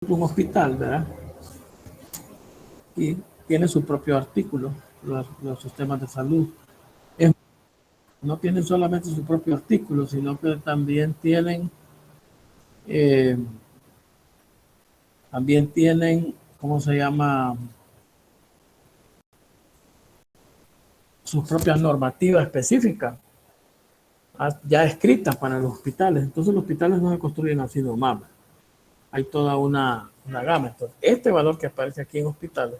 un hospital, ¿verdad? Y tiene su propio artículo, los sistemas de salud. Es, no tienen solamente su propio artículo, sino que eh, también tienen, ¿cómo se llama? Sus propias normativas específicas, ya escritas para los hospitales. Entonces los hospitales no se construyen así nomás. Hay toda una gama. Entonces, este valor que aparece aquí en hospitales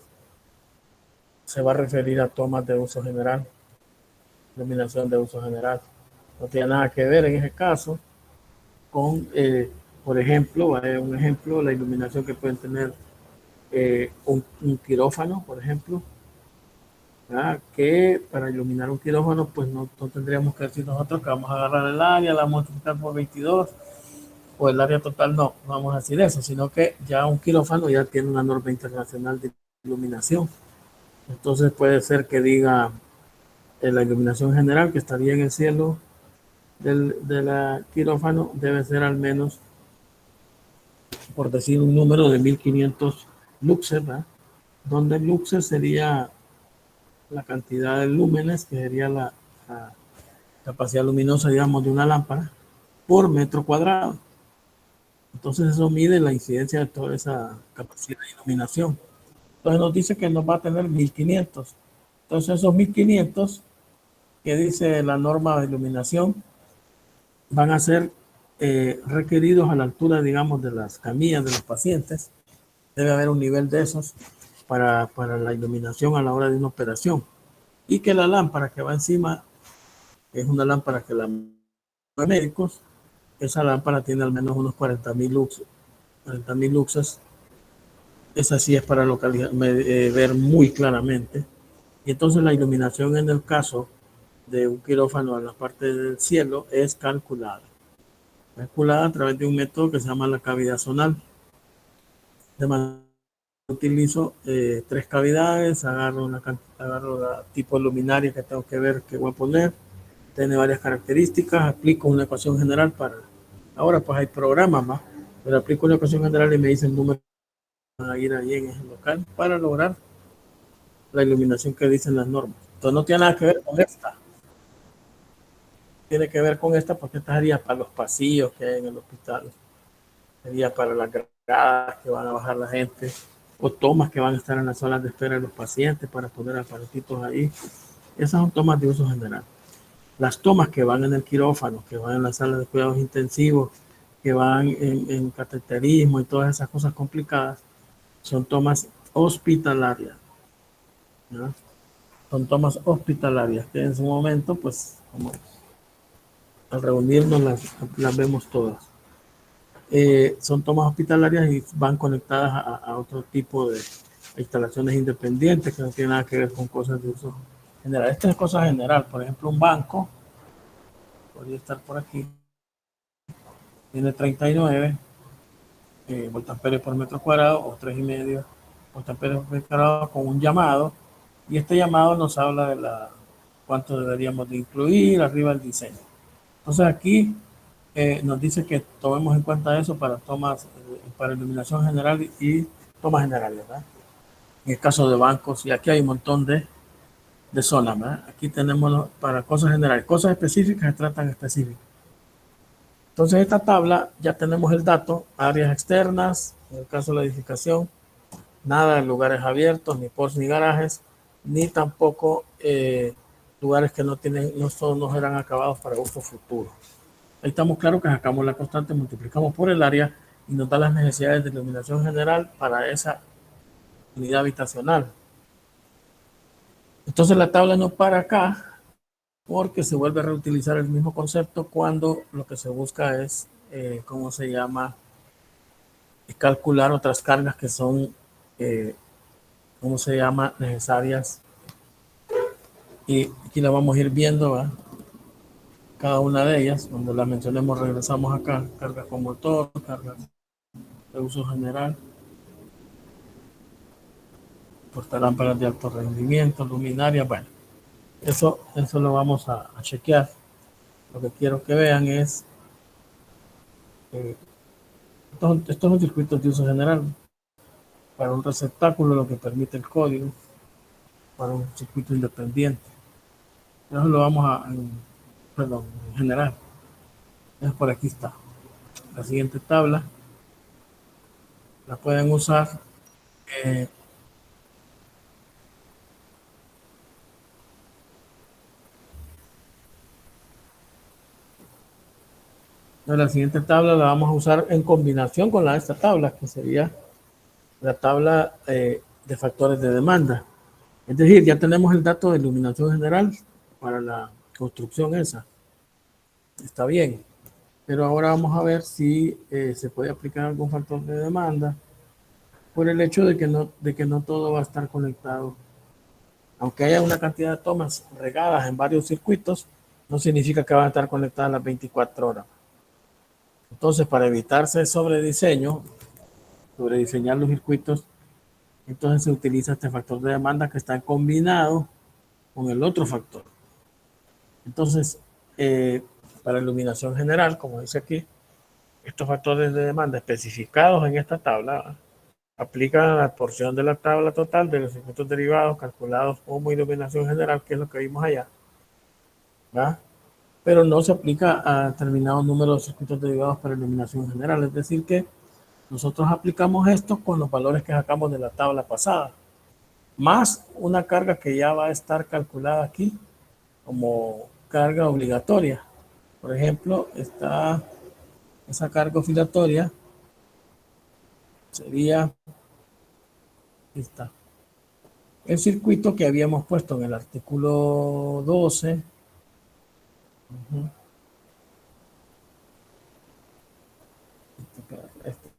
se va a referir a tomas de uso general, iluminación de uso general. No tiene nada que ver en ese caso con, por ejemplo, un ejemplo, la iluminación que pueden tener un quirófano, por ejemplo, ¿verdad? Que para iluminar un quirófano, pues no tendríamos que decir nosotros que vamos a agarrar el área, la vamos a multiplicar por 22, o el área total, no vamos a decir eso, sino que ya un quirófano ya tiene una norma internacional de iluminación. Entonces puede ser que diga la iluminación general que estaría en el cielo de la quirófano debe ser al menos, por decir un número de 1500 luxes, ¿verdad? Donde luxes sería la cantidad de lúmenes, que sería la capacidad luminosa, digamos, de una lámpara por metro cuadrado. Entonces eso mide la incidencia de toda esa capacidad de iluminación. Entonces nos dice que nos va a tener 1500. Entonces esos 1500 que dice la norma de iluminación van a ser requeridos a la altura, digamos, de las camillas de los pacientes. Debe haber un nivel de esos para la iluminación a la hora de una operación. Y que la lámpara que va encima es una lámpara que la médicos, esa lámpara tiene al menos unos 40.000 luxes. 40.000 luxes, esa sí es para ver muy claramente. Y entonces la iluminación en el caso de un quirófano en la parte del cielo es calculada a través de un método que se llama la cavidad zonal. De manera que utilizo tres cavidades, agarro la tipo de luminaria que tengo que ver que voy a poner, tiene varias características, aplico una ecuación general para, ahora pues hay programas más, pero aplico una ecuación general y me dice el número a ir ahí en ese local para lograr la iluminación que dicen las normas. Entonces no tiene nada que ver con esta, tiene que ver con esta porque esta sería para los pasillos que hay en el hospital, sería para las gradas que van a bajar la gente, o tomas que van a estar en las salas de espera de los pacientes para poner aparatitos ahí. Esas son tomas de uso general. Las tomas que van en el quirófano, que van en la sala de cuidados intensivos, que van en cateterismo y todas esas cosas complicadas, son tomas hospitalarias, ¿no? Son tomas hospitalarias que en su momento, pues, como al reunirnos las vemos todas. Son tomas hospitalarias y van conectadas a otro tipo de instalaciones independientes que no tienen nada que ver con cosas de uso general. Esta es cosa general, por ejemplo, un banco, podría estar por aquí, tiene 39 voltamperes por metro cuadrado o 3,5 voltamperes por metro cuadrado con un llamado, y este llamado nos habla de cuánto deberíamos de incluir arriba del diseño. Entonces aquí nos dice que tomemos en cuenta eso para tomas, para iluminación general y tomas generales, ¿verdad? En el caso de bancos, y aquí hay un montón de zonas, ¿verdad? Aquí tenemos para cosas generales, cosas específicas se tratan específicas. Entonces esta tabla ya tenemos el dato, áreas externas, en el caso de la edificación, nada de lugares abiertos, ni pods ni garajes, ni tampoco lugares que no serán acabados para uso futuro. Ahí estamos claros que sacamos la constante, multiplicamos por el área y nos da las necesidades de iluminación general para esa unidad habitacional. Entonces la tabla no para acá porque se vuelve a reutilizar el mismo concepto cuando lo que se busca es, ¿cómo se llama? Calcular otras cargas que son, ¿cómo se llama? Necesarias. Y aquí la vamos a ir viendo, ¿va? Cada una de ellas, cuando la mencionemos regresamos acá, cargas con motor, cargas de uso general, portalámparas de alto rendimiento, luminarias, bueno, eso lo vamos a chequear. Lo que quiero que vean es Estos son circuitos de uso general para un receptáculo, lo que permite el código para un circuito independiente. Eso lo vamos perdón, en general. Entonces por aquí está. La siguiente tabla la pueden usar. eh, la siguiente tabla la vamos a usar en combinación con esta tabla, que sería la tabla de factores de demanda. Es decir, ya tenemos el dato de iluminación general para la construcción esa. Está bien. Pero ahora vamos a ver si se puede aplicar algún factor de demanda por el hecho de que no todo va a estar conectado. Aunque haya una cantidad de tomas regadas en varios circuitos, no significa que van a estar conectadas las 24 horas. Entonces, para evitarse sobrediseñar los circuitos, entonces se utiliza este factor de demanda que está combinado con el otro factor. Entonces, para iluminación general, como dice aquí, estos factores de demanda especificados en esta tabla aplican a la porción de la tabla total de los circuitos derivados calculados como iluminación general, que es lo que vimos allá, ¿verdad? Pero no se aplica a determinados números de circuitos derivados para iluminación general. Es decir, que nosotros aplicamos esto con los valores que sacamos de la tabla pasada, más una carga que ya va a estar calculada aquí como carga obligatoria. Por ejemplo, está esa carga oscilatoria sería esta. El circuito que habíamos puesto en el artículo 12. Este,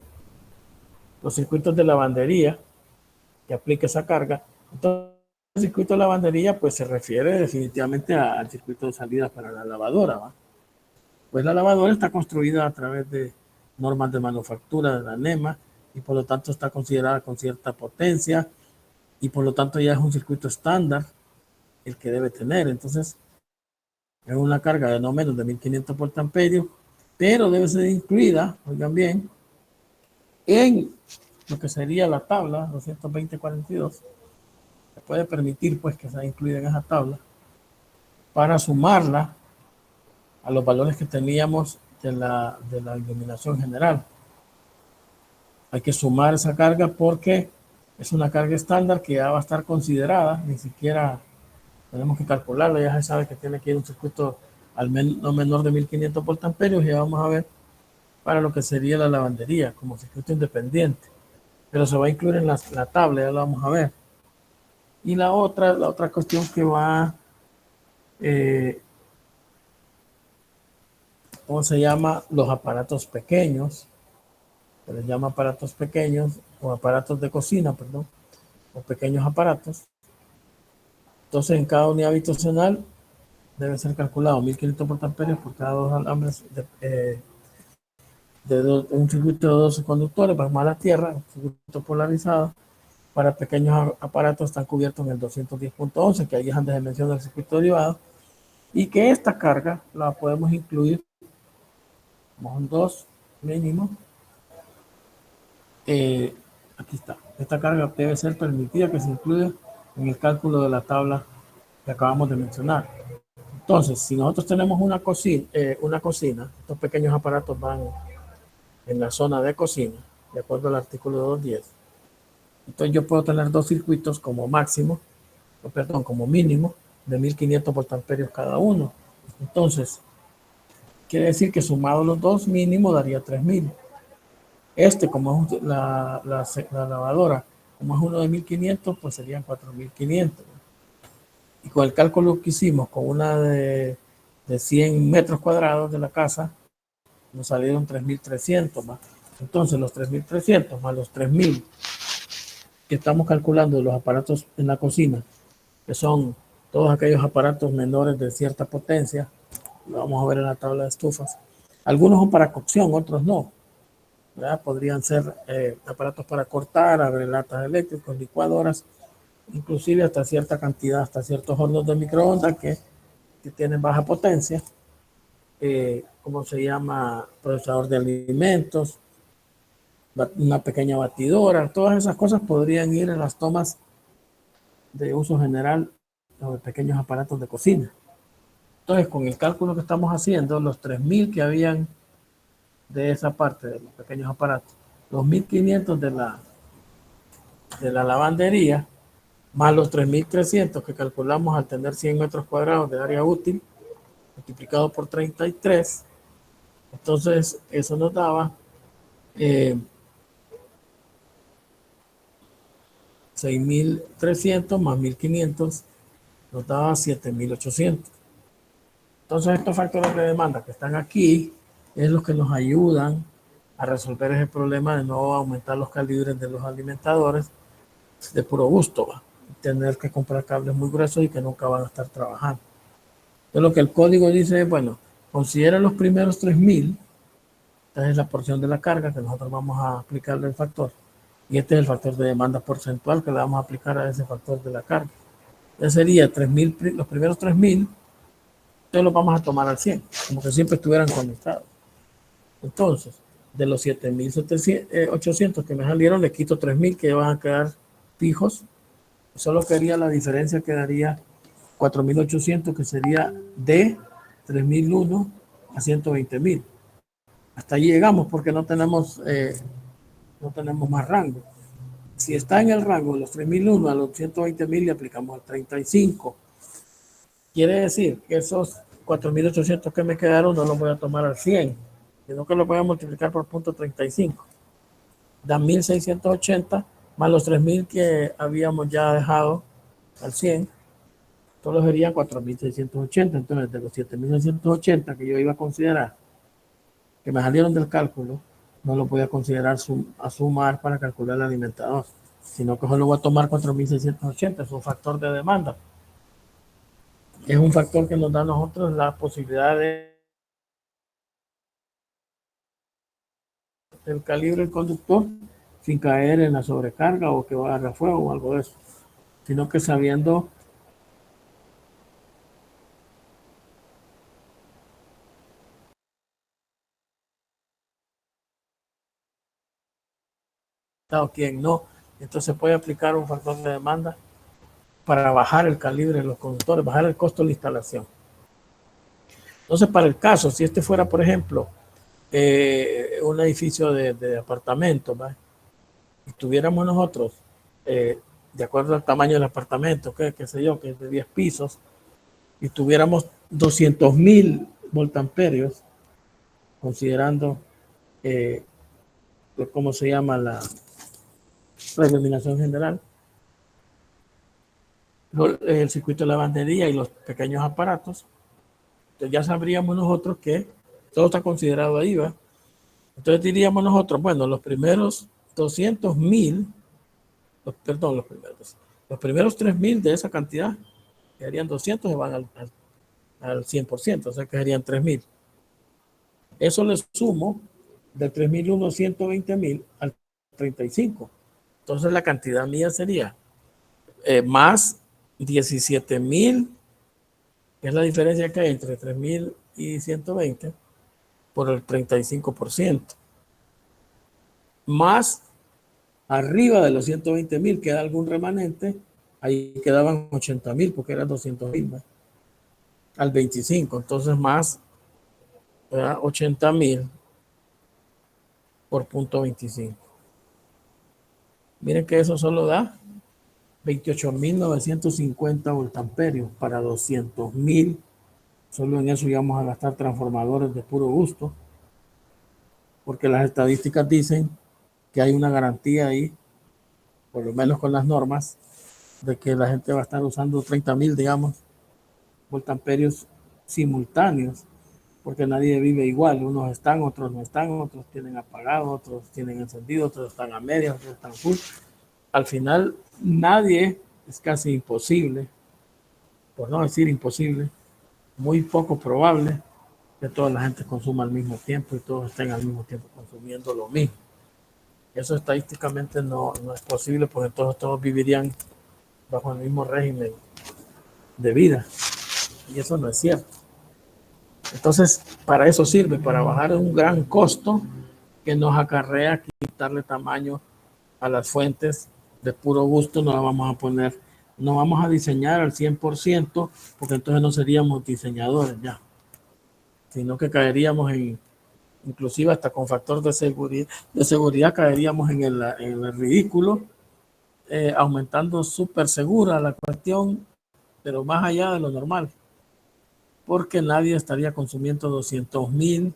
los circuitos de lavandería que aplica esa carga. Entonces, el circuito de lavandería pues se refiere definitivamente al circuito de salida para la lavadora, ¿va? Pues la lavadora está construida a través de normas de manufactura de la NEMA y por lo tanto está considerada con cierta potencia y por lo tanto ya es un circuito estándar el que debe tener. Entonces, es una carga de no menos de 1500 voltamperios, pero debe ser incluida, oigan bien, en lo que sería la tabla 22042. Se puede permitir pues que sea incluida en esa tabla para sumarla a los valores que teníamos de la iluminación general. Hay que sumar esa carga porque es una carga estándar que ya va a estar considerada, ni siquiera tenemos que calcularla, ya se sabe que tiene que ir un circuito al no menor de 1500 voltamperios y ya vamos a ver para lo que sería la lavandería como circuito independiente, pero se va a incluir en la tabla, ya lo vamos a ver. Y la otra cuestión que va, eh, ¿cómo se llama? Los aparatos pequeños, se les llama aparatos pequeños o aparatos de cocina, perdón, o pequeños aparatos. Entonces, en cada unidad habitacional debe ser calculado 1500 voltamperios por cada dos alambres un circuito de 12 conductores, vamos a la tierra, un circuito polarizado. Para pequeños aparatos están cubiertos en el 210.11, que ahí es donde se menciona el circuito derivado, y que esta carga la podemos incluir como un 2 mínimo. Aquí está. Esta carga debe ser permitida que se incluya en el cálculo de la tabla que acabamos de mencionar. Entonces, si nosotros tenemos una cocina, estos pequeños aparatos van en la zona de cocina, de acuerdo al artículo 210. Entonces yo puedo tener dos circuitos como máximo, perdón, como mínimo, de 1500 voltamperios cada uno. Entonces, quiere decir que sumado los dos, mínimo daría 3000. Como es la lavadora, como es uno de 1500, pues serían 4500. Y con el cálculo que hicimos con una de 100 metros cuadrados de la casa, nos salieron 3300 más. Entonces, los 3300 más los 3000 que estamos calculando de los aparatos en la cocina, que son todos aquellos aparatos menores de cierta potencia, lo vamos a ver en la tabla de estufas. Algunos son para cocción, otros no, ¿verdad? Podrían ser aparatos para cortar, abrir latas eléctricas, licuadoras, inclusive hasta cierta cantidad, hasta ciertos hornos de microondas que tienen baja potencia, como se llama, procesador de alimentos, una pequeña batidora, todas esas cosas podrían ir en las tomas de uso general o de pequeños aparatos de cocina. Entonces, con el cálculo que estamos haciendo, los 3.000 que habían de esa parte de los pequeños aparatos, los 1.500 de la lavandería, más los 3.300 que calculamos al tener 100 metros cuadrados de área útil, multiplicado por 33, entonces eso nos daba 6.300 más 1.500 nos daba 7.800. Entonces estos factores de demanda que están aquí es los que nos ayudan a resolver ese problema de no aumentar los calibres de los alimentadores de puro gusto, ¿va? Tener que comprar cables muy gruesos y que nunca van a estar trabajando. Entonces lo que el código dice es, bueno, considera los primeros 3.000, esta es la porción de la carga que nosotros vamos a aplicarle el factor, y este es el factor de demanda porcentual que le vamos a aplicar a ese factor de la carga. Entonces sería 3.000, los primeros 3.000, entonces los vamos a tomar al 100, como que siempre estuvieran conectados. Entonces, de los 7.800 que me salieron, le quito 3.000 que van a quedar fijos. Solo quería la diferencia, quedaría 4.800, que sería de 3.001 a 120.000. Hasta allí llegamos porque no tenemos más rango. Si está en el rango de los 3.001 a los 120.000, le aplicamos el 35. Quiere decir que esos 4.800 que me quedaron no los voy a tomar al 100, sino que los voy a multiplicar por 0.35. Dan 1.680 más los 3.000 que habíamos ya dejado al 100, solo serían 4.680. Entonces, de los 7.680 que yo iba a considerar, que me salieron del cálculo, no lo voy a considerar a sumar para calcular el alimentador, sino que solo voy a tomar 4.680, es un factor de demanda. Es un factor que nos da a nosotros la posibilidad de el calibre del conductor sin caer en la sobrecarga o que va a agarrar fuego o algo de eso, sino que sabiendo o quién no. Entonces se puede aplicar un factor de demanda para bajar el calibre de los conductores, bajar el costo de la instalación. Entonces, para el caso, si este fuera, por ejemplo, un edificio de apartamentos, ¿va? Y tuviéramos nosotros, de acuerdo al tamaño del apartamento, qué sé yo, que es de 10 pisos, y tuviéramos 200.000 voltamperios, considerando, ¿cómo se llama? La iluminación general, el circuito de lavandería y los pequeños aparatos. Entonces ya sabríamos nosotros que todo está considerado ahí, ¿va? Entonces diríamos nosotros, bueno, los primeros 200.000, perdón, los primeros 3.000 de esa cantidad, que harían 200, se van al 100%, o sea que serían 3.000. Eso le sumo del 3.001 a 120.000 al 35. Entonces la cantidad mía sería más 17.000, que es la diferencia que hay entre 3.000 y 120, por el 35%. Más arriba de los 120.000 queda algún remanente, ahí quedaban 80.000 porque eran 200.000 al 25, entonces más 80.000 por 0.25. Miren que eso solo da 28.950 voltamperios para 200.000. Solo en eso íbamos a gastar transformadores de puro gusto, porque las estadísticas dicen que hay una garantía ahí, por lo menos con las normas, de que la gente va a estar usando 30.000, digamos, voltamperios simultáneos, porque nadie vive igual. Unos están, otros no están, otros tienen apagado, otros tienen encendido, otros están a medias, otros están full. Al final, nadie, es casi imposible, por no decir imposible, muy poco probable que toda la gente consuma al mismo tiempo y todos estén al mismo tiempo consumiendo lo mismo. Eso estadísticamente no es posible, porque todos vivirían bajo el mismo régimen de vida, y eso no es cierto. Entonces, para eso sirve, para bajar un gran costo que nos acarrea quitarle tamaño a las fuentes de puro gusto. No la vamos a poner, no vamos a diseñar al 100%, porque entonces no seríamos diseñadores ya, sino que caeríamos en, inclusive hasta con factor de seguridad caeríamos en el ridículo, aumentando súper segura la cuestión, pero más allá de lo normal, porque nadie estaría consumiendo 200,000.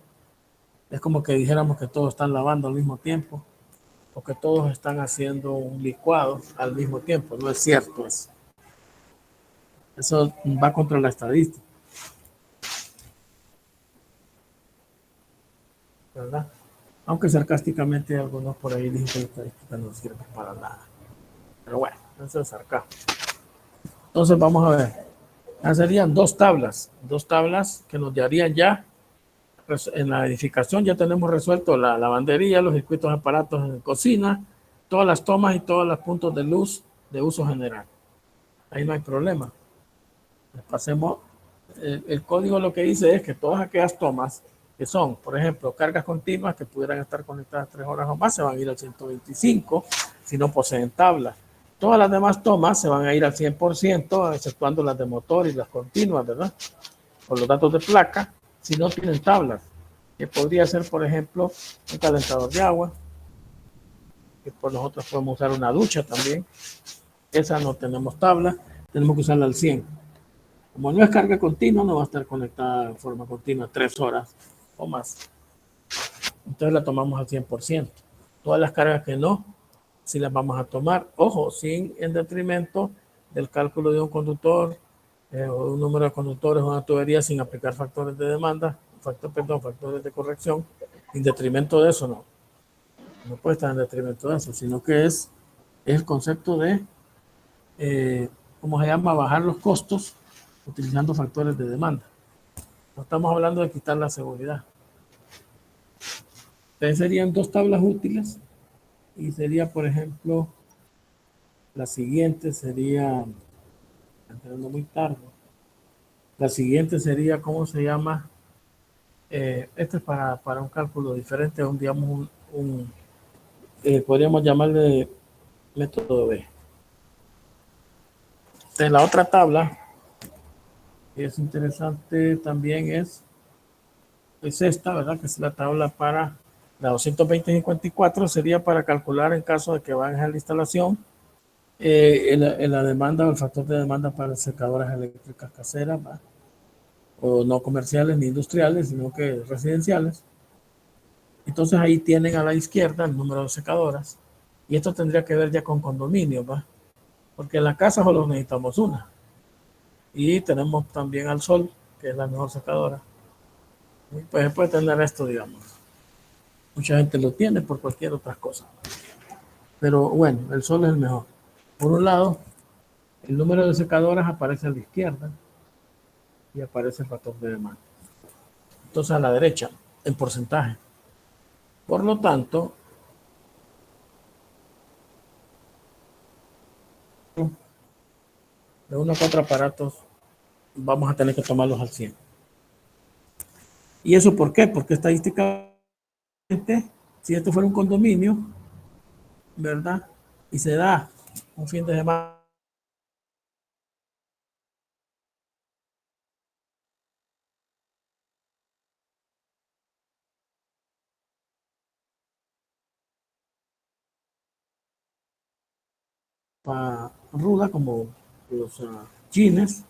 Es como que dijéramos que todos están lavando al mismo tiempo, o que todos están haciendo un licuado al mismo tiempo. No es cierto eso. Eso va contra la estadística, ¿verdad? Aunque sarcásticamente algunos por ahí dicen que la estadística no sirve para nada. Pero bueno, eso es sarcasmo. Entonces vamos a ver. Ya serían dos tablas que nos darían ya en la edificación. Ya tenemos resuelto la lavandería, los circuitos, aparatos en cocina, todas las tomas y todos los puntos de luz de uso general. Ahí no hay problema. Pasemos. El código lo que dice es que todas aquellas tomas que son, por ejemplo, cargas continuas que pudieran estar conectadas 3 horas o más, se van a ir al 125 si no poseen tablas. Todas las demás tomas se van a ir al 100%, exceptuando las de motor y las continuas, ¿verdad? Por los datos de placa, si no tienen tablas, que podría ser, por ejemplo, un calentador de agua, que por nosotros podemos usar una ducha también. Esa no tenemos tabla, tenemos que usarla al 100. Como no es carga continua, no va a estar conectada en forma continua 3 horas o más. Entonces la tomamos al 100%. Todas las cargas que no, sí las vamos a tomar. Ojo, sin en detrimento del cálculo de un conductor, o un número de conductores o una tubería, sin aplicar factores de demanda, factores de corrección. En detrimento de eso, no. No puede estar en detrimento de eso, sino que es el concepto de, ¿cómo se llama? Bajar los costos utilizando factores de demanda. No estamos hablando de quitar la seguridad. Entonces serían dos tablas útiles y sería, por ejemplo, la siguiente sería, entrando muy tarde, la siguiente sería, ¿cómo se llama? Este es para un cálculo diferente, digamos, podríamos llamarle método B. Entonces la otra tabla que es interesante también es esta, ¿verdad? Que es la tabla para la 220-54, sería para calcular en caso de que vayan a la instalación, en la demanda o el factor de demanda para secadoras eléctricas caseras, ¿va? O no comerciales ni industriales, sino que residenciales. Entonces ahí tienen a la izquierda el número de secadoras, y esto tendría que ver ya con condominios, ¿va? Porque en la casa solo necesitamos una, y tenemos también al sol, que es la mejor secadora. Y pues puede tener esto, digamos. Mucha gente lo tiene por cualquier otra cosa, pero bueno, el sol es el mejor. Por un lado, el número de secadoras aparece a la izquierda y aparece el factor de demanda. Entonces a la derecha, en porcentaje. Por lo tanto, de 1 a 4 aparatos vamos a tener que tomarlos al 100. ¿Y eso por qué? Porque estadísticamente, si esto fuera un condominio, ¿verdad? Y se da un fin de semana ruda, como los jeans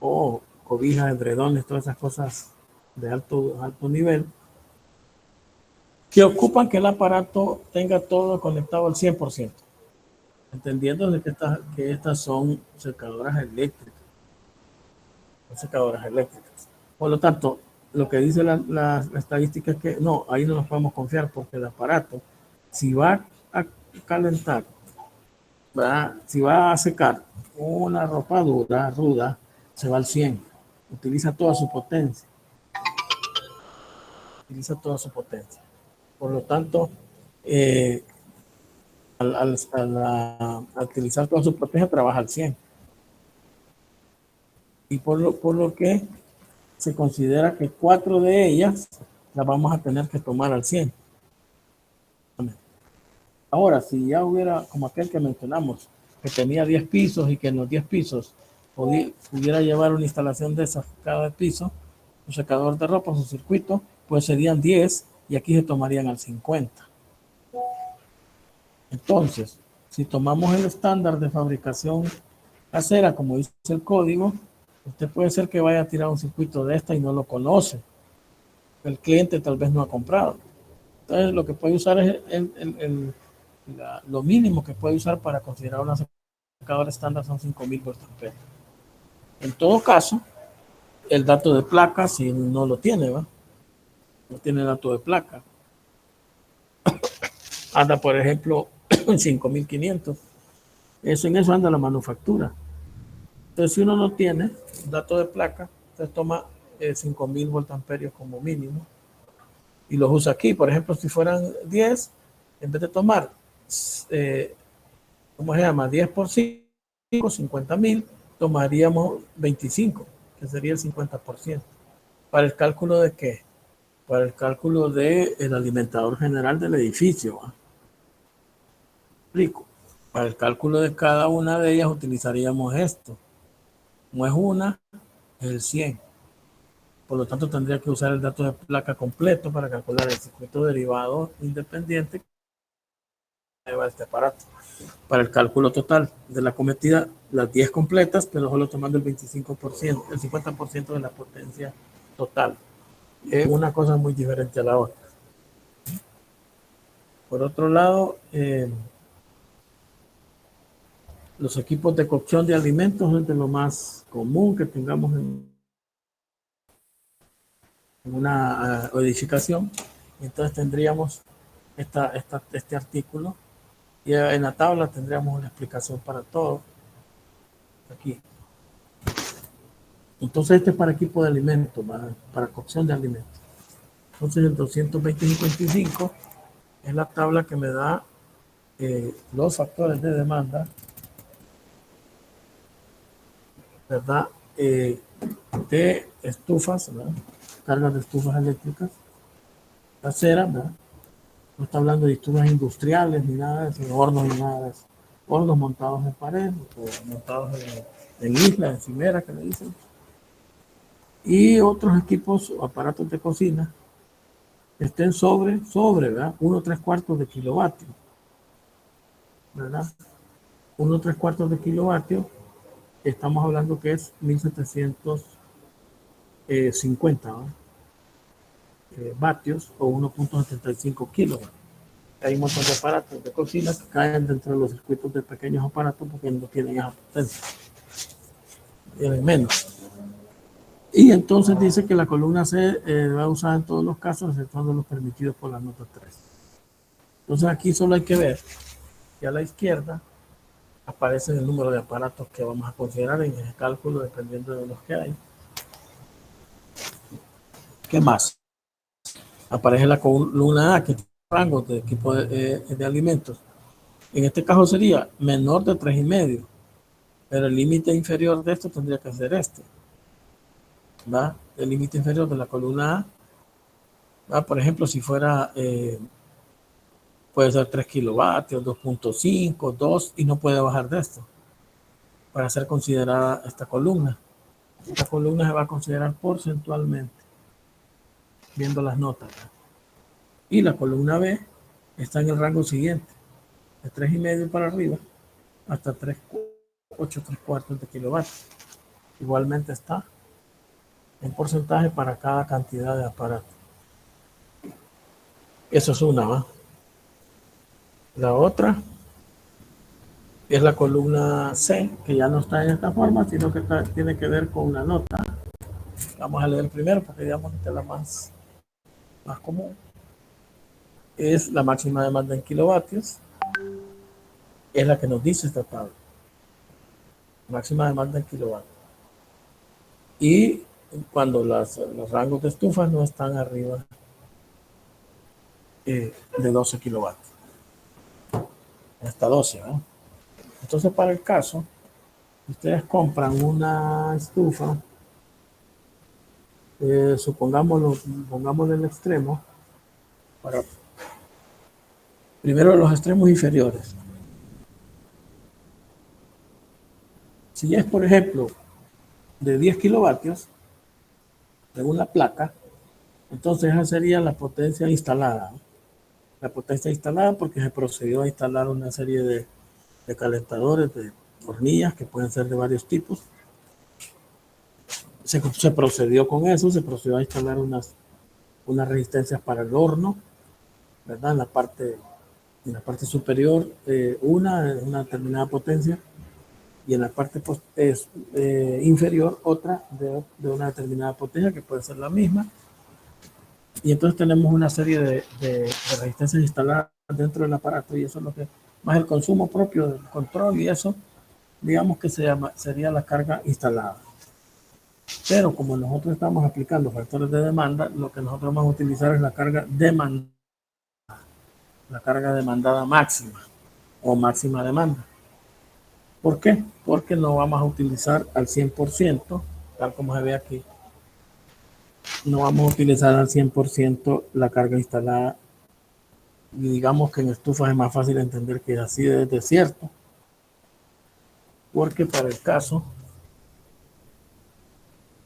o cobijas, edredones, todas esas cosas de alto nivel, que ocupan que el aparato tenga todo conectado al 100%, entendiendo de que estas son secadoras eléctricas, secadoras eléctricas. Por lo tanto, lo que dice la estadística es que no, ahí no nos podemos confiar, porque el aparato, si va a calentar, si va a secar una ropa dura, ruda, se va al 100, utiliza toda su potencia, utiliza toda su potencia. Por lo tanto, eh, al utilizar toda su potencia, trabaja al 100. Y por lo que se considera que 4 de ellas las vamos a tener que tomar al 100. Ahora, si ya hubiera, como aquel que mencionamos, que tenía 10 pisos y que en los 10 pisos pudiera llevar una instalación de esas cada piso, un secador de ropa, su circuito, pues serían 10 y aquí se tomarían al 50. Entonces, si tomamos el estándar de fabricación casera, como dice el código, usted puede ser que vaya a tirar un circuito de esta y no lo conoce. El cliente tal vez no ha comprado. Entonces, lo que puede usar es lo mínimo que puede usar para considerar una secadora estándar son 5000 voltios. En todo caso, el dato de placa, si no lo tiene, ¿va? No tiene dato de placa. Anda, por ejemplo, en 5500. En eso anda la manufactura. Entonces, si uno no tiene dato de placa, entonces toma 5000 voltamperios como mínimo y los usa aquí. Por ejemplo, si fueran 10, en vez de tomar, ¿cómo se llama? 10 por 5, 50,000, tomaríamos 25, que sería el 50%. ¿Para el cálculo de qué? Para el cálculo del alimentador general del edificio. ¿Va? Rico. Para el cálculo de cada una de ellas utilizaríamos esto. No es una, es el 100. Por lo tanto, tendría que usar el dato de placa completo para calcular el circuito derivado independiente que lleva este aparato. Para el cálculo total de la cometida, las 10 completas, pero solo tomando el 25%, el 50% de la potencia total. Es una cosa muy diferente a la otra. Por otro lado, los equipos de cocción de alimentos es de lo más común que tengamos en una edificación. Entonces tendríamos este artículo y en la tabla tendríamos una explicación para todo. Aquí. Entonces este es para equipo de alimentos, para cocción de alimentos. Entonces el 220.55 es la tabla que me da los factores de demanda, ¿verdad? De estufas, ¿verdad? Cargas de estufas eléctricas, caseras, ¿verdad? No está hablando de estufas industriales ni nada de eso, hornos ni nada de eso. Hornos montados en pared o montados en islas, en cimeras que le dicen. Y otros equipos o aparatos de cocina que estén ¿verdad? 1,3 de kilovatio, ¿verdad? 1,3 de kilovatio, estamos hablando que es 1750 vatios o 1,75 kilovatios. Hay un montón de aparatos de cocina que caen dentro de los circuitos de pequeños aparatos porque no tienen esa potencia, tienen menos. Y entonces dice que la columna C va a usar en todos los casos, exceptuando los permitidos por la nota 3. Entonces aquí solo hay que ver que a la izquierda aparece el número de aparatos que vamos a considerar en el cálculo dependiendo de los que hay. ¿Qué más? Aparece la columna A que tiene rangos de equipo de alimentos. En este caso sería menor de 3,5, pero el límite inferior de esto tendría que ser este. ¿Va? El límite inferior de la columna A, ¿va? Por ejemplo, si fuera, puede ser 3 kilovatios, 2,5, 2, y no puede bajar de esto para ser considerada esta columna. Esta columna se va a considerar porcentualmente, viendo las notas. Y la columna B está en el rango siguiente, de 3,5 para arriba hasta 3,8 de kilovatios. Igualmente está en porcentaje para cada cantidad de aparato. Eso es una, ¿va? La otra es la columna C, que ya no está en esta forma, sino que tiene que ver con una nota. Vamos a leer primero porque digamos que es la más común. Es la máxima demanda en kilovatios. Es la que nos dice esta tabla. Máxima demanda en kilovatios. Y cuando los rangos de estufas no están arriba de 12 kilovatios. Hasta 12, ¿no? Entonces, para el caso, ustedes compran una estufa, pongámoslo en el extremo, para Primero los extremos inferiores. Si es, por ejemplo, de 10 kilovatios de una placa, entonces esa sería la potencia instalada. La potencia instalada porque se procedió a instalar una serie de calentadores, de hornillas que pueden ser de varios tipos. Se procedió con eso, se procedió a instalar unas resistencias para el horno, ¿verdad? En la parte superior, una determinada potencia, y en la parte inferior otra de una determinada potencia que puede ser la misma. Y entonces tenemos una serie de resistencias instaladas dentro del aparato, y eso es lo que, más el consumo propio del control, y eso, digamos que sería la carga instalada. Pero como nosotros estamos aplicando factores de demanda, lo que nosotros vamos a utilizar es la carga demandada máxima o máxima demanda. ¿Por qué? Porque no vamos a utilizar al 100%, tal como se ve aquí, no vamos a utilizar al 100% la carga instalada. Y digamos que en estufas es más fácil entender que es así de cierto, porque para el caso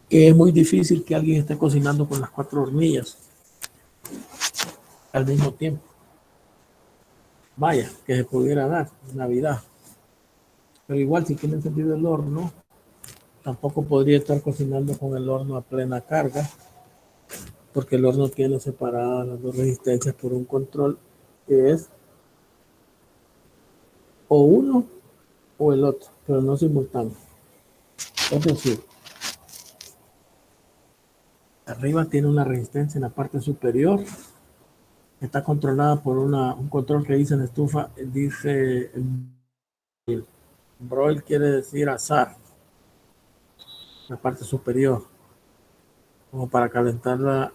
que es muy difícil que alguien esté cocinando con las 4 hornillas al mismo tiempo. Vaya, que se pudiera dar en Navidad. Pero igual, si tiene encendido el horno, tampoco podría estar cocinando con el horno a plena carga, porque el horno tiene separadas las dos resistencias por un control que es o uno o el otro, pero no simultáneo. Es decir, arriba tiene una resistencia en la parte superior, está controlada por un control que dice en estufa, dice broil, quiere decir asar, la parte superior, como para calentar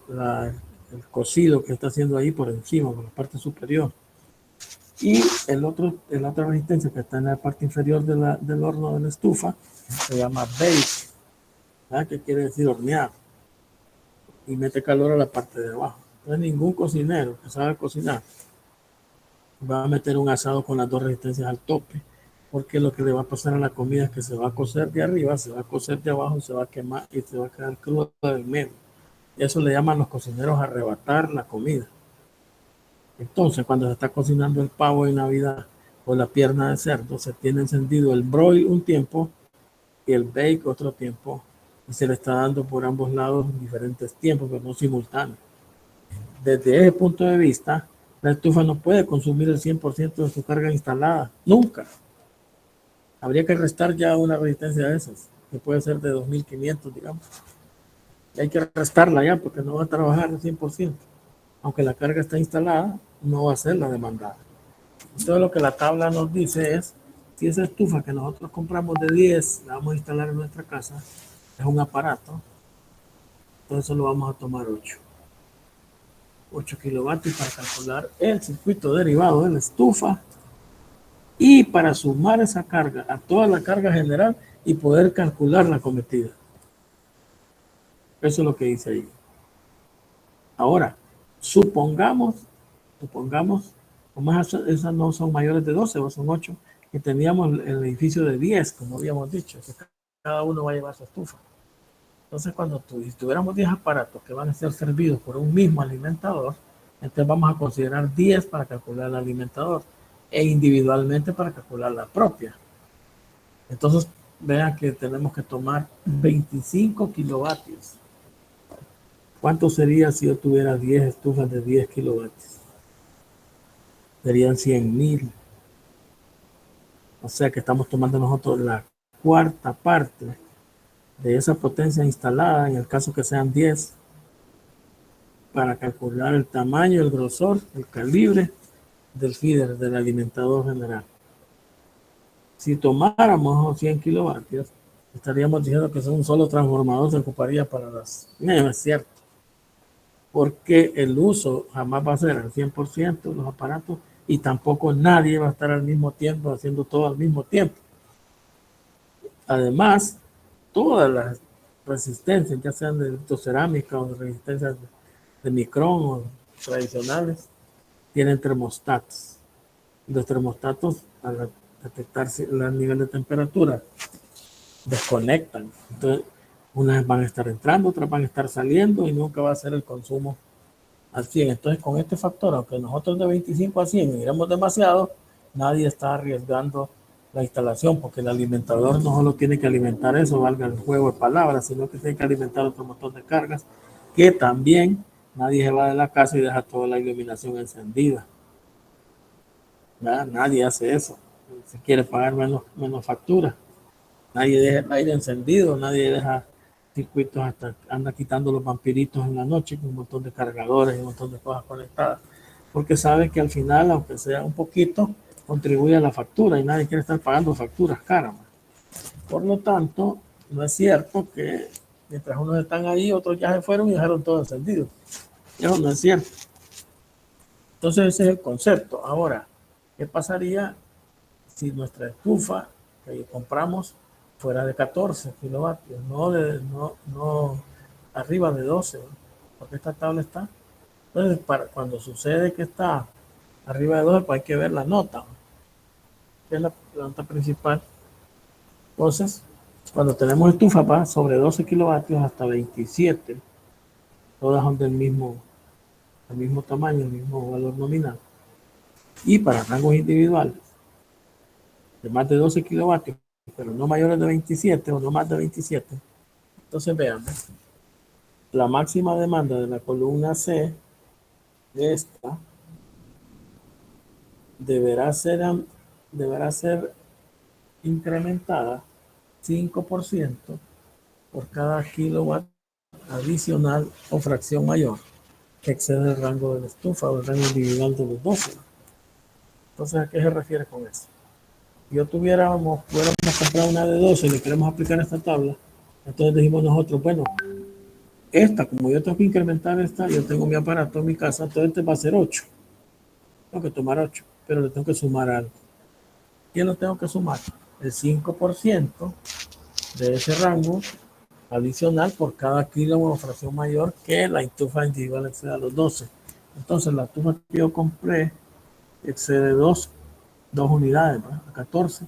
el cocido que está haciendo ahí por encima, por la parte superior. Y la otra resistencia que está en la parte inferior del horno de la estufa se llama bake, ¿verdad? Que quiere decir hornear, y mete calor a la parte de abajo. Entonces ningún cocinero que sabe cocinar va a meter un asado con las dos resistencias al tope, porque lo que le va a pasar a la comida es que se va a cocer de arriba, se va a cocer de abajo, se va a quemar y se va a quedar cruda del medio. Eso le llaman los cocineros arrebatar la comida. Entonces, cuando se está cocinando el pavo en Navidad o la pierna de cerdo, se tiene encendido el broil un tiempo y el bake otro tiempo, y se le está dando por ambos lados diferentes tiempos, pero no simultáneos. Desde ese punto de vista, la estufa no puede consumir el 100% de su carga instalada, nunca. Habría que restar ya una resistencia de esas, que puede ser de 2500, digamos. Y hay que restarla ya, porque no va a trabajar al 100%. Aunque la carga está instalada, no va a ser la demandada. Entonces lo que la tabla nos dice es, si esa estufa que nosotros compramos de 10, la vamos a instalar en nuestra casa, es un aparato, entonces lo vamos a tomar 8 kilovatios para calcular el circuito derivado de la estufa, y para sumar esa carga a toda la carga general y poder calcular la cometida. Eso es lo que dice ahí. Ahora, supongamos, como esas no son mayores de 12 o son 8, que teníamos el edificio de 10, como habíamos dicho, que cada uno va a llevar su estufa. Entonces, cuando tuviéramos 10 aparatos que van a ser servidos por un mismo alimentador, entonces vamos a considerar 10 para calcular el alimentador e individualmente para calcular la propia. Entonces, vean que tenemos que tomar 25 kilovatios. ¿Cuánto sería si yo tuviera 10 estufas de 10 kilovatios? Serían 100,000. O sea que estamos tomando nosotros la cuarta parte de esa potencia instalada, en el caso que sean 10, para calcular el tamaño, el grosor, el calibre del feeder, del alimentador general. Si tomáramos 100 kilovatios, estaríamos diciendo que un solo transformador se ocuparía para las... No es cierto, porque el uso jamás va a ser al 100% de los aparatos, y tampoco nadie va a estar al mismo tiempo haciendo todo al mismo tiempo. Además, todas las resistencias, ya sean de cerámica o de resistencias de micrón o tradicionales, tienen termostatos. Los termostatos, al detectar el nivel de temperatura, desconectan. Entonces, unas van a estar entrando, otras van a estar saliendo y nunca va a ser el consumo al 100. Entonces, con este factor, aunque nosotros de 25 a 100 miremos demasiado, nadie está arriesgando la instalación, porque el alimentador no solo tiene que alimentar eso, valga el juego de palabras, sino que tiene que alimentar otro montón de cargas, que también nadie se va de la casa y deja toda la iluminación encendida. ¿Verdad? Nadie hace eso. Se quiere pagar menos factura. Nadie deja el aire encendido, nadie deja circuitos, hasta anda quitando los vampiritos en la noche con un montón de cargadores y un montón de cosas conectadas, porque sabe que al final, aunque sea un poquito, contribuye a la factura y nadie quiere estar pagando facturas caras. Por lo tanto, no es cierto que mientras unos están ahí, otros ya se fueron y dejaron todo encendido. Eso no es cierto. Entonces ese es el concepto. Ahora, ¿qué pasaría si nuestra estufa que compramos fuera de 14 kilovatios, no arriba de 12, porque esta tabla está? Entonces, cuando sucede que está arriba de 12, pues hay que ver la nota, que es la nota principal. Entonces, cuando tenemos estufa sobre 12 kilovatios hasta 27, todas son del mismo tamaño, el mismo valor nominal. Y para rangos individuales, de más de 12 kilovatios, pero no mayores de 27 o no más de 27. Entonces veamos, la máxima demanda de la columna C de esta deberá ser, deberá ser incrementada 5% por cada kilowatt adicional o fracción mayor que excede el rango de la estufa o el rango individual de los 12. Entonces, ¿a qué se refiere con eso? Si yo pudiéramos comprar una de 12 y le queremos aplicar esta tabla, entonces decimos nosotros, bueno, esta, como yo tengo que incrementar esta, yo tengo mi aparato en mi casa, entonces este va a ser 8. Tengo que tomar 8, pero le tengo que sumar algo. ¿Qué lo tengo que sumar? El 5% de ese rango adicional por cada kilo o fracción mayor que la estufa individual exceda a los 12. Entonces, la estufa que yo compré excede 2 unidades, ¿verdad? A 14.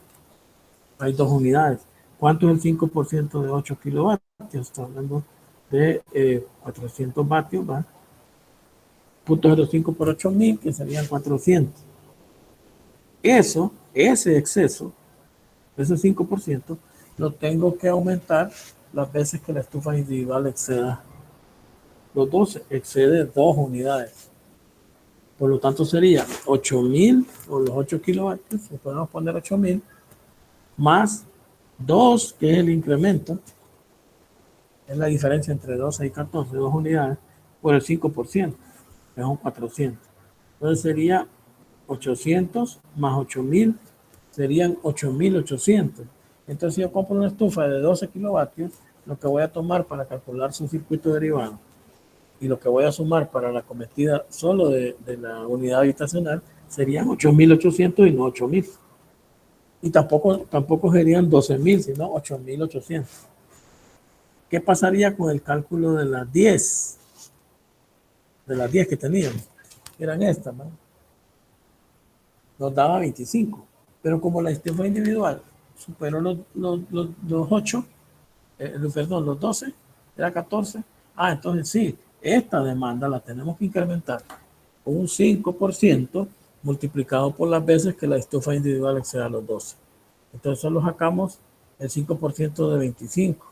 Hay 2 unidades. ¿Cuánto es el 5% de 8 kilovatios? Está hablando de 400 vatios, ¿va? 0.05 por 8000, que serían 400. Ese exceso, ese 5%, lo tengo que aumentar las veces que la estufa individual exceda los 12, excede 2 unidades. Por lo tanto, sería 8000 o los 8 kilovatios, si podemos poner 8000, más 2, que es el incremento, es la diferencia entre 12 y 14, 2 unidades, por el 5%, que son 400. Entonces sería 800 más 8000, serían 8800. Entonces, si yo compro una estufa de 12 kilovatios, lo que voy a tomar para calcular su circuito derivado y lo que voy a sumar para la cometida solo de la unidad habitacional serían 8800 y no 8000. Y tampoco serían 12000, sino 8800. ¿Qué pasaría con el cálculo de las 10? De las 10 que teníamos. Eran estas, ¿no? Nos daba 25. Pero como la estufa individual superó los 8, perdón, los 12, era 14. Entonces sí, esta demanda la tenemos que incrementar con un 5% multiplicado por las veces que la estufa individual exceda los 12. Entonces solo sacamos el 5% de 25.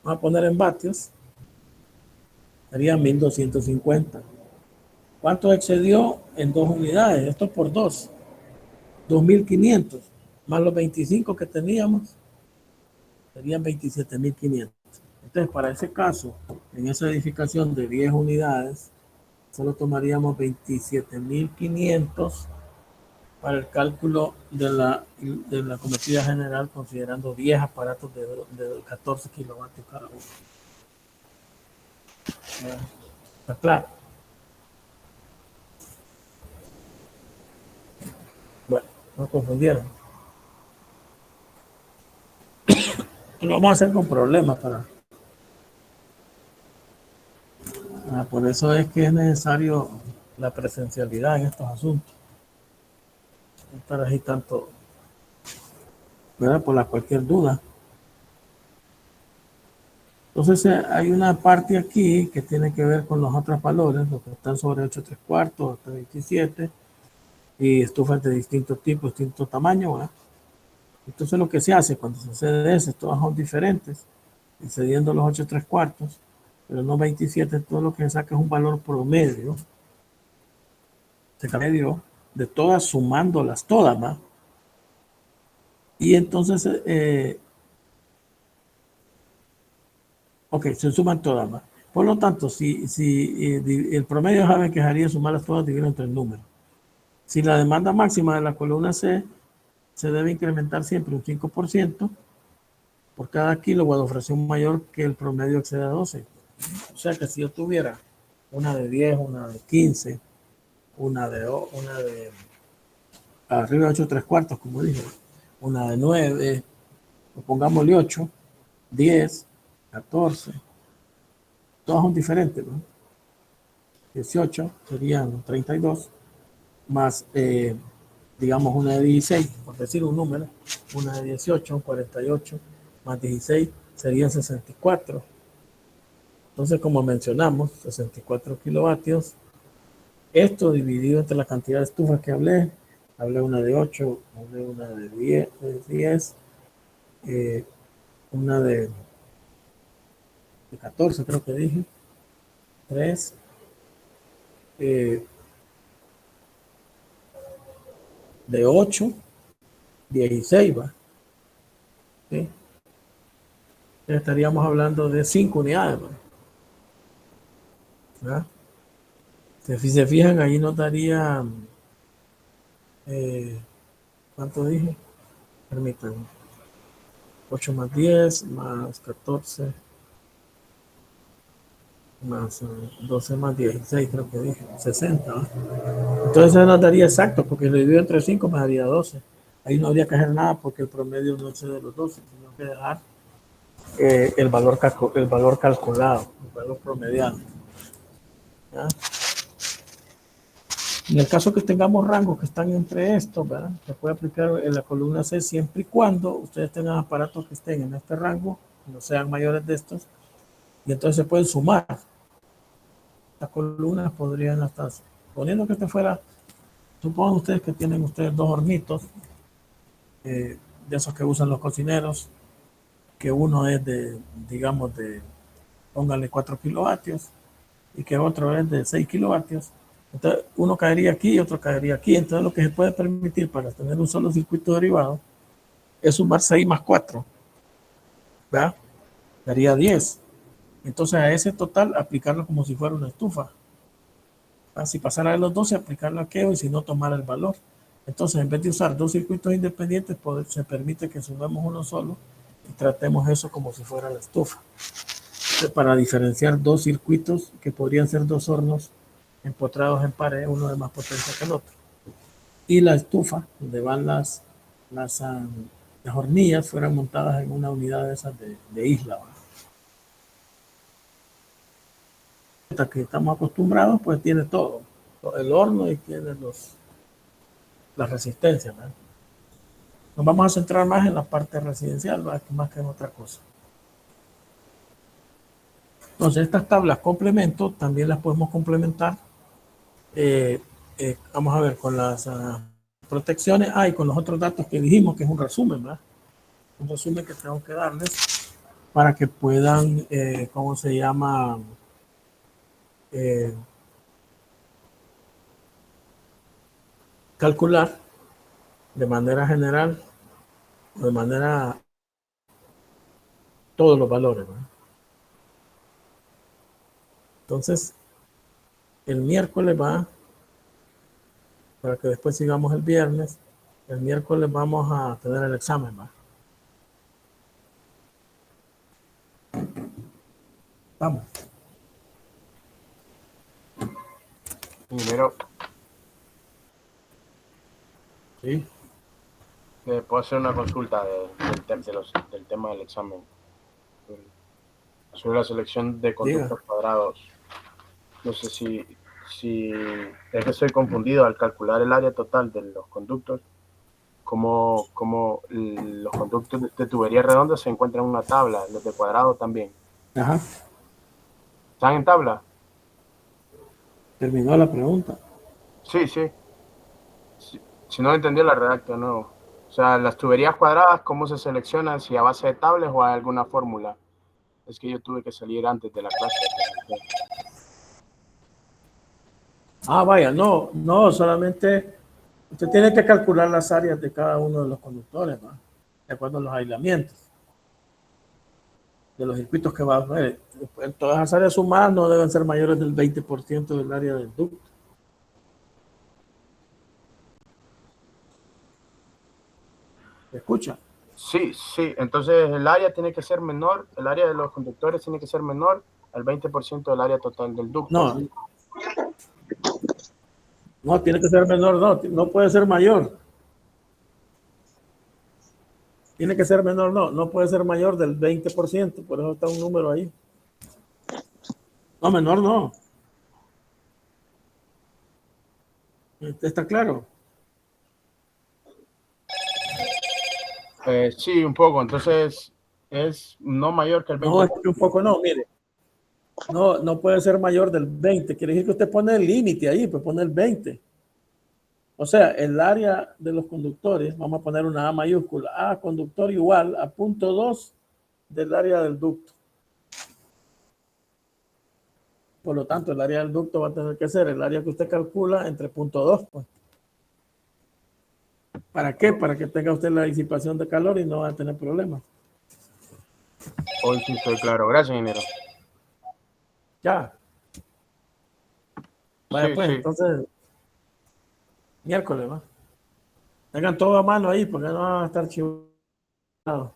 Vamos a poner en vatios, sería 1250. ¿Cuánto excedió en 2 unidades? Esto por 2, 2500, más los 25 que teníamos, serían 27500. Entonces, para ese caso, en esa edificación de 10 unidades, solo tomaríamos 27500 para el cálculo de la cometida general, considerando 10 aparatos de 14 kilovatios cada uno. ¿Está claro? Bueno, no confundieron. Lo vamos a hacer con problemas por eso es que es necesario la presencialidad en estos asuntos. estar ahí tanto, ¿verdad? Por cualquier duda. Entonces hay una parte aquí que tiene que ver con los otros valores, los que están sobre 8 3 cuartos, hasta 27, y estufas de distintos tipos, distintos tamaños, ¿verdad? Entonces lo que se hace cuando sucede eso, todas son diferentes, excediendo los 8 3 cuartos, pero no 27, todo lo que se saca es un valor promedio, promedio de todas, sumándolas todas, ¿va? Y entonces, ok, se suman todas, ¿va? Por lo tanto, si el promedio saben que haría sumarlas todas, dividido entre el número. Si la demanda máxima de la columna C se debe incrementar siempre un 5%, por cada kilo de ofrección mayor que el promedio exceda 12. O sea que si yo tuviera una de 10, una de 15, una de arriba de 8 3 cuartos, como dije, una de 9, pongámosle 8, 10, 14, todas son diferentes, ¿no? 18 serían 32, más, digamos, una de 16, por decir un número, una de 18, 48, más 16 serían 64. Entonces, como mencionamos, 64 kilovatios. Esto dividido entre la cantidad de estufas que hablé una de 8, hablé una de 10, una de 14, creo que dije, 3, de 8, 16, ¿va? ¿Sí? Estaríamos hablando de 5 unidades, ¿verdad? Si se fijan, ahí nos daría, ¿cuánto dije? Permítanme, 8 más 10, más 14, más 12 más 16, creo que dije, 60, ¿no? Entonces eso nos daría exacto, porque lo divido entre 5 me daría 12. Ahí no habría que hacer nada porque el promedio no excede los 12, sino que dejar el valor calculado, el valor promediado, ¿ya? En el caso que tengamos rangos que están entre estos, ¿verdad? Se puede aplicar en la columna C siempre y cuando ustedes tengan aparatos que estén en este rango, no sean mayores de estos, y entonces se pueden sumar. Las columnas podrían estar, poniendo que este fuera, supongan ustedes que tienen ustedes dos hornitos, de esos que usan los cocineros, que uno es de, digamos, póngale 4 kilovatios, y que otro es de 6 kilovatios. Entonces, uno caería aquí y otro caería aquí. Entonces, lo que se puede permitir para tener un solo circuito derivado es sumar 6 más 4, ¿verdad? Daría 10. Entonces, a ese total, aplicarlo como si fuera una estufa. Si pasara de los 12, aplicarlo a aquello y si no, tomar el valor. Entonces, en vez de usar dos circuitos independientes, se permite que sumemos uno solo y tratemos eso como si fuera la estufa. Para diferenciar dos circuitos que podrían ser dos hornos empotrados en pared, uno de más potencia que el otro. Y la estufa, donde van las, las hornillas, fueran montadas en una unidad de esas de isla. Esta que estamos acostumbrados, pues tiene todo, el horno y tiene las resistencias, ¿verdad? Nos vamos a centrar más en la parte residencial, ¿verdad? Más que en otra cosa. Entonces, estas tablas complemento también las podemos complementar, vamos a ver, con las protecciones, y con los otros datos que dijimos, que es un resumen, ¿verdad? Un resumen que tengo que darles para que puedan, ¿cómo se llama? Eh, calcular de manera general, de manera, todos los valores, ¿verdad? Entonces, el miércoles va, para que después sigamos el viernes, el miércoles vamos a tener el examen, ¿va? Vamos. Primero, Sí. puedo hacer una consulta del tema del examen. Sobre la selección de Diga. conductos cuadrados. No sé si es que estoy confundido al calcular el área total de los conductos. como los conductos de tubería redonda se encuentran en una tabla, los de cuadrado también. Ajá. ¿Están en tabla? Terminó la pregunta. Sí, sí. Si no lo entendí, la redacto de nuevo. O sea, las tuberías cuadradas, ¿cómo se seleccionan? ¿Si a base de tablas o hay alguna fórmula? Es que yo tuve que salir antes de la clase. Ah, vaya, no, no, solamente usted tiene que calcular las áreas de cada uno de los conductores, ¿no? De acuerdo a los aislamientos de los circuitos que va a haber. Todas las áreas sumadas no deben ser mayores del 20% del área del ducto. ¿Se escucha? Sí, sí. Entonces el área tiene que ser menor, el área de los conductores tiene que ser menor al 20% del área total del ducto. No, no, tiene que ser menor, no, no puede ser mayor. Tiene que ser menor, no, no puede ser mayor del 20%, por eso está un número ahí. No, menor no. ¿Está claro? Sí, un poco. Entonces es no mayor que el No, es 20%. que un poco no, mire. No, no puede ser mayor del 20. Quiere decir que usted pone el límite ahí, pues pone el 20. O sea, el área de los conductores, vamos a poner una A mayúscula, A conductor igual a 0.2 del área del ducto. Por lo tanto, el área del ducto va a tener que ser el área que usted calcula entre 0.2. Pues. ¿Para qué? Para que tenga usted la disipación de calor y no va a tener problemas. Hoy sí estoy claro. Gracias, ingeniero. Ya. Vaya Sí, pues, sí. entonces, miércoles, ¿va? Tengan todo a mano ahí porque no van a estar chivados.